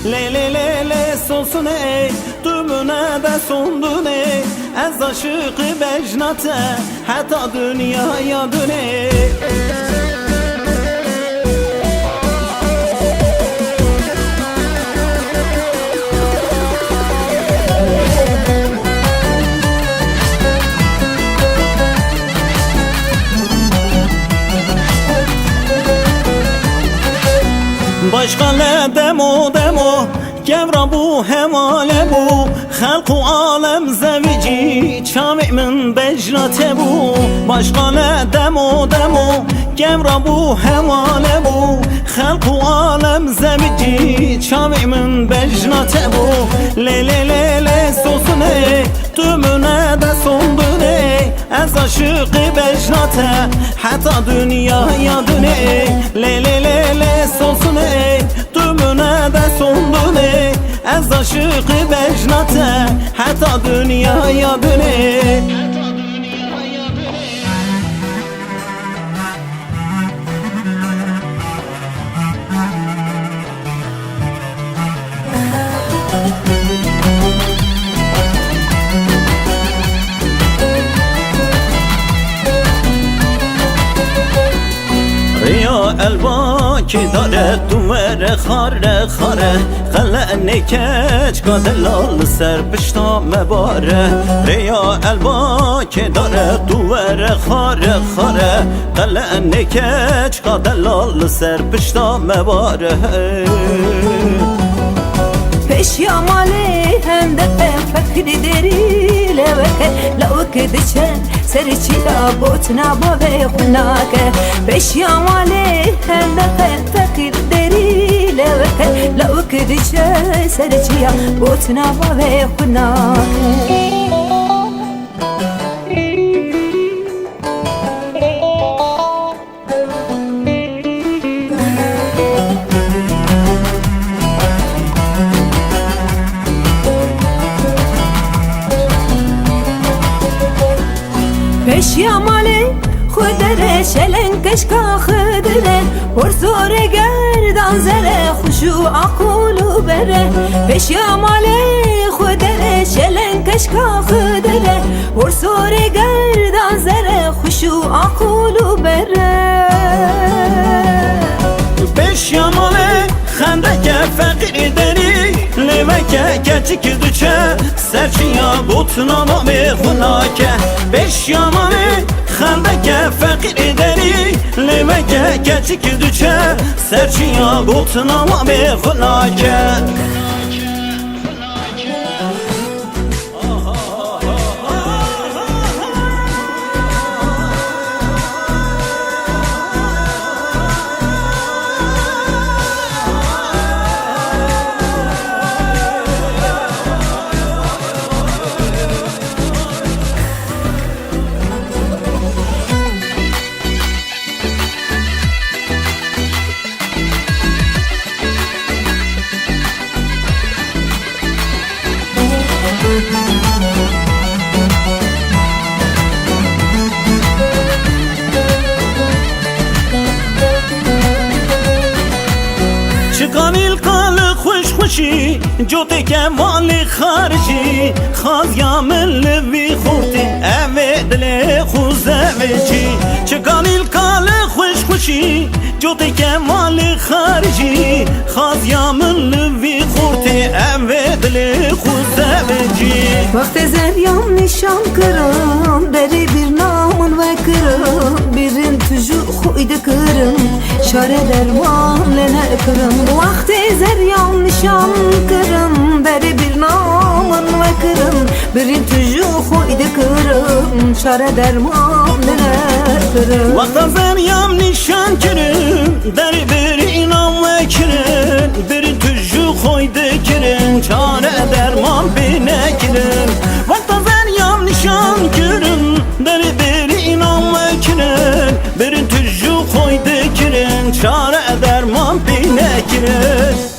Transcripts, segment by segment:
Le le le le solsun ey Dümüne de sondun ey Ez aşıkı becnate Hatta dünyaya dön ey Başka ne demo demo Gevra bu hemale bu Halku alem zevici Çami'min becnate bu Başka ne demo demo Gevra bu hemale bu Halku alem zevici Çami'min becnate bu Le le le le solsun ey Tümüne de sondun ey Ez aşıkı becnate Hatta dünyaya dön ey Le le le le solsun ey Tümüne de sondun ey Ez aşıkı becnate Hatta dünyaya dön ey الباکی داره دوره خاره خاره خلعنی کچ قدلال سر پشتا مباره ریا الباکی داره دوره خاره خاره خلعنی کچ قدلال سر پشتا مباره پیش یامالی هم دفه فکری دری لوکه لوکه دچن سری چیلا بوت نباوه خناکه پیش یامالی هم دفه فکری دری لوکه لوکه دچن سری چیلا بوت نباوه خناکه پیش یامالی خودره شلنکش کا خودره ورزور گردان زره خوشو عقولو بره پیش یامالی خودره شلنکش کا خودره ورزور گردان زره خوشو عقولو بره پیش یامالی خنده که فقیر داری لیوکه کچک دوچه سرچیا بوتنا ما میخوناکه پیش یامالی خنده که فقیر داری لیوکه کچک دوچه سرچیا بوتنا ما میخوناکه چکانیل کال خوش خوشی جوته که مالی خارجی خواز یا ملوی خورتی اوه دل خوزه ویچی چکانیل کال خوش خوشی جوته که مالی خارجی خواز یا ملوی خورتی اوه دل خوزه ویچی وقت زریام نشان کرم دری bir namın ve kırım birin tuju خویده کرم شاره درمان لنه کرم وقت زریام نشان کرم دری bir namın ve kırım birin tuju خویده کرم شاره درمان لنه کرم وقت زریام نشان کرم دری bir inan ve کرم birin tuju خویده کرم شاره درمان bine کرم وقت زریام نشان کرم دری bir inan ve کرم birin tuju خویده کرم شاره درمان bine کرم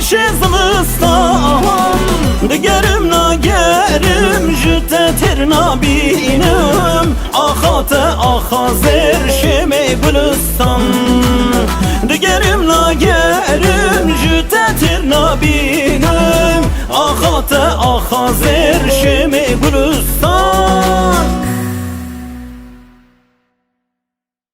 باش زمستان دگرم نگرم جت تر نبینم آخات آخازر شمی گلستان دگرم نگرم جت تر نبینم آخات آخازر شمی